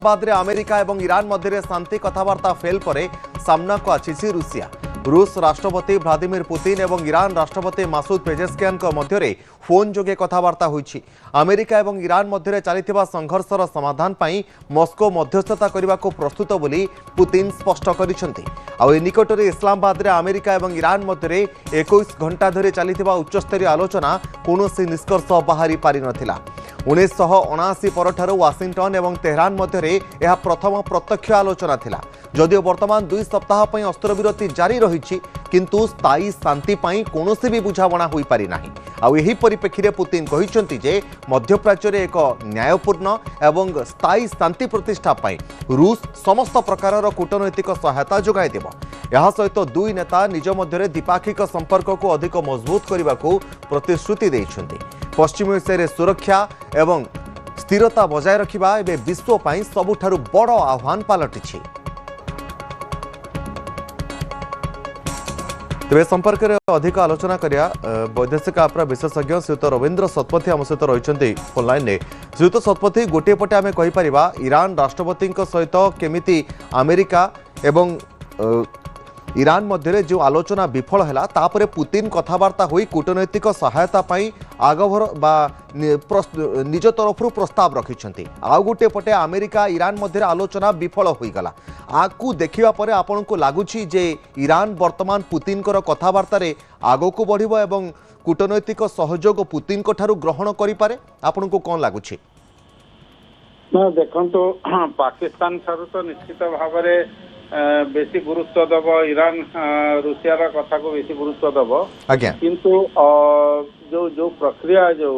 Badre America और Iran मध्य शांति कथबार्ता fail पर सामना को आसी रूसिया। रूस राष्ट्रपति व्लादिमीर पुतिन और ईरान राष्ट्रपति मासूद पेजेस्कियान मध्य फोन जोगे कथबार्ता होईछि। अमेरिका और ईरान मध्य चलता संघर्षर समाधान पर मस्को मध्यस्थता करने को प्रस्तुत बोली पुतिन स्पष्ट करिसेंति। आउ निकट में इस्लामाबाद में अमेरिका और ईरान मध्य 21 घंटा धरी चलता उच्चस्तरीय आलोचना कौन निष्कर्ष बाहरी पारि नथिला। 1979 परठारु वाशिंगटन और तेहरान मध्य यह प्रथम प्रत्यक्ष आलोचना थिला। जदियो वर्तमान 2 सप्ताह पर अस्त्रविरति जारी रही किंतु स्थायी शांति कौन भी बुझाणा हो पारि नाही। आउ एही परिप्रेक्षी में पुतिन कहिसेंति जे मध्यप्राच्य में एक न्यायपूर्ण एवं स्थायी शांति प्रतिष्ठा पाई रूस समस्त प्रकार कूटनैतिक सहायता जोगाई देव। यह सहित दुई नेता निज मध्य द्विपाक्षिक संपर्क को अधिक मजबूत करने को प्रतिश्रुति देइछन्ति। पश्चिम एशिया सुरक्षा एवं स्थिरता बजाय रखिबा एबे विश्व पई सबुठारु बड़ आह्वान पलटिछि। तेज संपर्क में अधिक आलोचना करिया वैदेशिक आपरा विशेषज्ञ श्रीयुत रवींद्र शतपथी आम सहित रही फोन लाइन में। श्रीयुत शतपथी, गोटे पटे आम कहीपर ईरान राष्ट्रपति सहित केमिति अमेरिका एवं ईरान मध्य जो आलोचना विफल है तापर पुतिन कथबार्ता होई कूटनैतिक सहायता आगभर बा निज तरफ प्रस्ताव रखिंट। आउ गोटे पटे अमेरिका ईरान मध्य आलोचना विफल हो गला। आकु देखिबा परे आपनको लागुछि जे ईरान वर्तमान पुतिन कथबार्ता आग को बढ़िबो एवं कूटनैतिक सहयोग पुतिन ठारू ग्रहण करि पारे। आपनको कोन लागुछि? ना देखंतो पाकिस्तान ठारू तो निश्चित भाव में बेसी गुरुत्व दब ईरान रूसिया कथा को बेसी गुरुत्व दब। किंतु जो जो प्रक्रिया जो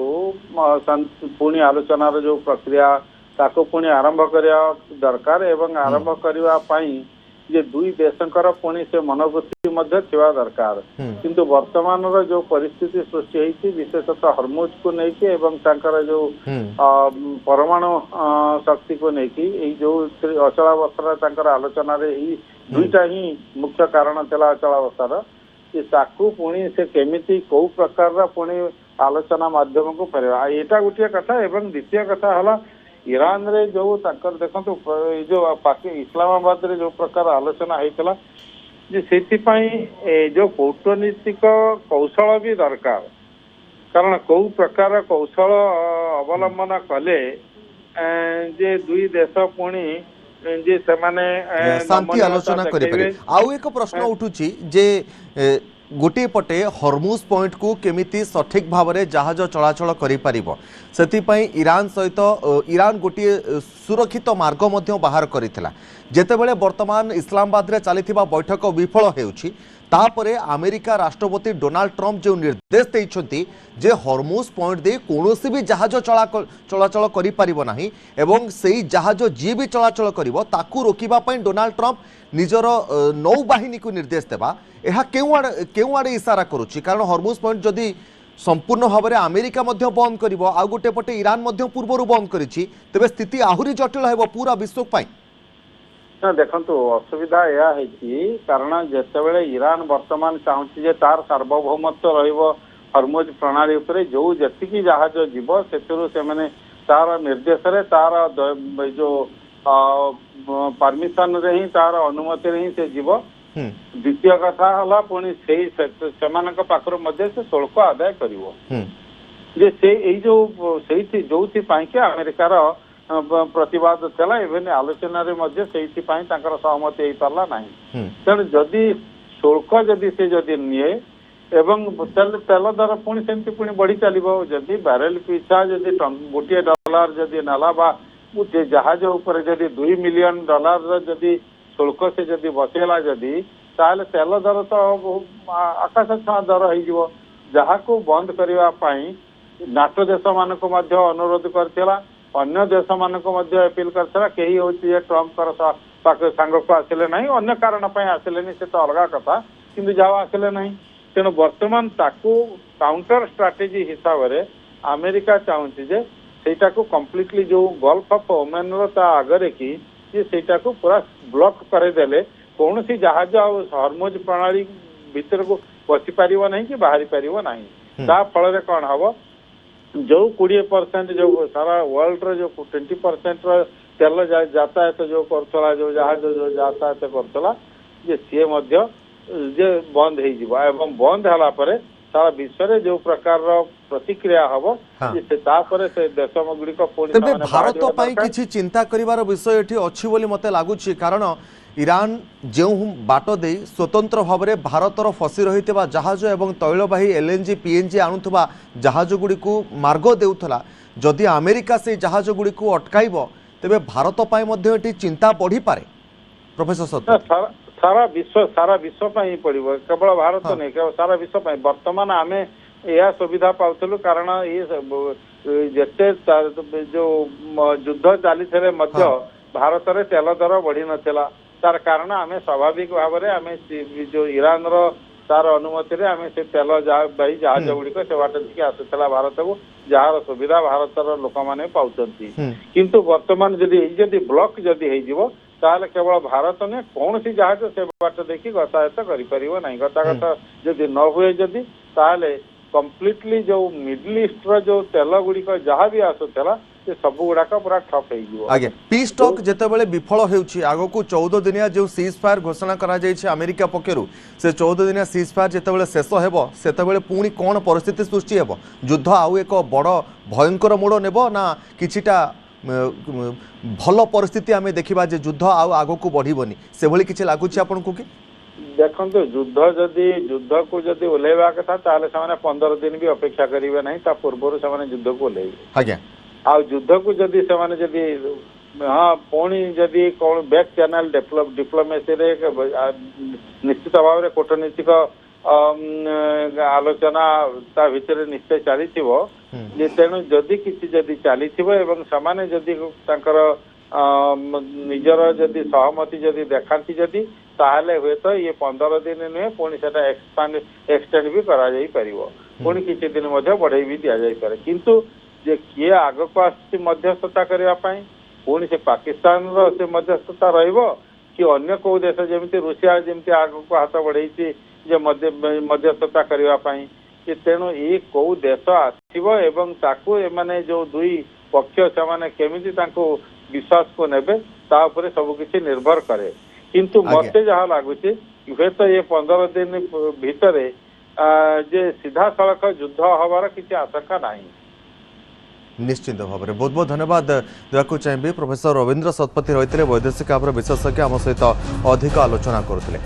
पुणी आलोचनार जो प्रक्रिया ताको पुणी आरंभ करिया दरकार एवं आरंभ करिवा पाई जे दुई देशंकर पुणी से मनोवृत्ति मध्य थिवा दरकार। किंतु वर्तमान जो परिस्थिति सृष्टि होती विशेषतः हरमुज को लेकिन एवं तांकर जो परमाणु शक्ति को लेकिन जो अचलावस्था तांकर आलोचना रे दुईटा ही मुख्य कारण थिला अचलावस्थार ताकू पुणी से केमिति कौ प्रकार पुणी आलोचना माध्यम को फेरवा एटा गोटे कथा। एवं द्वितीय कथा हला ईरान रे जो ताकर देखंतु जो इस्लामाबाद रे जो प्रकार आलोचना होइतला जे सेति पई जो कूटनीतिक कौशल भी दरकार। कारण कौ प्रकार कौशल अवलंबन कले जे दुई देश पुणी जे से माने शांति आलोचना करि पारे। आउ एक प्रश्न उठुची जे गोटे पटे हरमुज पॉइंट को केमिति सठिक भाव में जहाज चलाचल करिपारिबो सेतिपई ईरान सहित ईरान गोटे सुरक्षित मार्ग मध्य बाहर करिथिला। जेतेबेले वर्तमान इस्लामाबाद रे चलिथिबा बैठक विफल हेउछि तापरे अमेरिका राष्ट्रपति डोनाल्ड ट्रंप जो निर्देश देइछन्ति जे हरमुज पॉइंट दे कोनोसी भी जहाज चलाचल करि पारिबो नाही एवं सेही जहाज जी भी चलाचल करिवो ताकू रोकिबा पई डोनाल्ड ट्रंप निजर नौबाहिनी को निर्देश देबा एहा केउ आड़े इशारा करुछि। कारण हरमुज पॉइंट जदि संपूर्ण भाव में अमेरिका मध्य बंद करिवो आ गोटे पटे ईरान मध्य पूर्वरु बंद करिछि तेबे स्थिति आहुरी जटिल हेबो पूरा विश्व पई। ना देखंतु असुविधा या है कारण जेतेबेले ईरान वर्तमान चाहूछि जे तार सार्वभौमत्व रहिबो हरमुज प्रणाली उपरे जो जतिकी जहाज जीव सेतुरु से माने तार निर्देश रे तार जो परमिशन रे ही तार अनुमति रे ही से जीव। द्वितीय कथा हला पुणी सेमानक पाखर मध्य से शुल्क आदाय करिवो जे से एई जो सेठी जोथि पाई के अमेरिकार प्रतिवाद चला एवं आलोचना रे मध्य सेठी पाई तांकर सहमति हेई पारला नाही। तेणु जदि शुल्क जदि से जदि निये एवं तेल दर पुणी सेमति पुणी बढ़ी चलिबो जदि बैरेल पिछा जदि गोटे डॉलर जदि नाला बा जहाज ऊपर जदि $2 मिलियन जदि शुल्क से जदि बसेला जदि ताले तेल दर तो आकाश छुआ दर हो जहाँ को बंद करने नाटो देश मान को अनुरोध करथिला अन्य देश मान को अपील करथिला केही होची ट्रंप सांग को आसिले नहीं अन्य कारण आसिले से तो अलग कथा किंतु जहाँ आसिले नहीं। तेणु वर्तमान ताकू काउंटर स्ट्राटेजी हिसाब से अमेरिका चाहूँगी जे सेटा को कम्प्लीटली जो गल्फ ऑफ ओमान आगे कि सेटा को पूरा ब्लॉक करदेले कौन सी जहाज हरमुज प्रणाली भीतर को पशि पार नहीं कि बाहरी पार नहीं। ता फल कौन हम जो 20% जो सारा वर्ल्ड रो जो 20% तेल यातायात जो करथला जो जहाज जो यातायात करथला जे सी मध्य जे बंद हो जीव एवं बंद होला परे सारा विश्व रे जो प्रकार प्रतिक्रिया हबो हाँ। जे तापर से देश गुड़िक पुणी तेबे भारत ପାଇଁ କିଛି ଚିନ୍ତା କରିବାର ବିଷୟ ଏଠି ଅଛି ବୋଲି ମୋତେ ଲାଗୁଛି କାରଣ ଇରାନ ଯେଉଁ ବାଟ ଦେଇ ସ୍ୱତନ୍ତ୍ର ଭାବରେ ଭାରତର ଫସି ରହିଥିବା ଜାହାଜ ଏବଂ ତୈଳବାହୀ ଏଲ୍ଏନ୍ଜି ପିଏନ୍ଜି ଆଣୁଥିବା ଜାହାଜଗୁଡ଼ିକୁ ମାର୍ଗ ଦେଉଥିଲା ଯଦି ଆମେରିକା ସେହି ଜାହାଜଗୁଡ଼ିକୁ ଅଟକାଇବ ତେବେ ଭାରତ ପାଇଁ ମଧ୍ୟ ଏଠି ଚିନ୍ତା ବଢ଼ିପାରେ ପ୍ରୋଫେସର ସତ୍ୟ सारा विश्व ही पड़ो केवल भारत नहीं केवल सारा विश्व बर्तमान आम यह सुविधा पाउलु कारण ये जिते जो युद्ध चली भारत में तेल दर बढ़ी नाला तार कारण आम स्वाभाविक भाव में आम जो ईरान तार अनुमति रे आम से तेल बाही जहाज गुड़िक से बाट देखिए आसूला भारत को जार सुविधा भारतर लोक मैंने पाँच किंतु बर्तमान जदि ब्लॉक जदि हो ताहले केवल भारत ने कौन सी जहाज से बाट देखी गतायत करें गतागत जदि न हुए जदि ताहले कंप्लीटली जो मिडिल ईस्ट रो जो तेल गुड़िक जहाँ भी आसूला से सब गुड़ाक पूरा ठप हो आगे पीस टॉक जेतेबेले विफल होउछि आगो को 14 दिनिया जो सीज फायर घोषणा करा जाइछि अमेरिका पक्षरु से 14 दिनिया सीज फायर जेतेबेले शेष हेबो सेतेबेले पुणी कोन परिस्थिति सृष्टि हेबो युद्ध आउ एक बड़ भयंकर मोड़ नेबो ना किछिटा भल परिस्थिति आम देखा जे युद्ध आग को बढ़िबनी से भली किछि लागुछि आपनको कि देखो युद्ध को जदि ओल्हेबा कथा ताले से 15 दिन भी अपेक्षा करेंगे ना ता पूर्व से युद्ध को ओल्हेबे आज्ञा आ युद्ध को जदि जदि हाँ पुणी जदि कौन बैक चैनल डिप्लोमेसी रे निश्चित भाव में कूटनीतिक आलोचना ता भितर निश्चय चली तेणु जदि किसी जदि चली समाने जदि तांकर निजर जदि सहमति जदि देखाती जदि ताहले हुए तो ये 15 दिन नुहे पुणी से एक्सटेंड भी करा जाई परिवो पुणी किछि दिन मध्य बढ़ाई भी दिया जाई पारे किंतु जे किए आग को आसी मध्यस्थता करने पुणी से पाकिस्तान रो से मध्यस्थता रहिबो कि अन्य को देश जमी रूसिया जमी आग को हाथ बढ़ाई जे मध्यस्थता करने कि तेणु ये कौ देश आसो एवं ताकू एमाने जो दुई पक्ष से केमिति तांको विश्वास को नेबे ता उपरे सब किछि निर्भर करे किंतु मते जहाँ लगुच हुए तो ये 15 दिन भितर जे सीधा सड़क युद्ध हबार किसी आशंका नहीं निश्चित भाव में बहुत बहुत धन्यवाद देवाक चाहिए प्रोफेसर रवींद्र शतपथी रही वैदेशिक विशेषज्ञ आम सहित अधिक आलोचना करुले।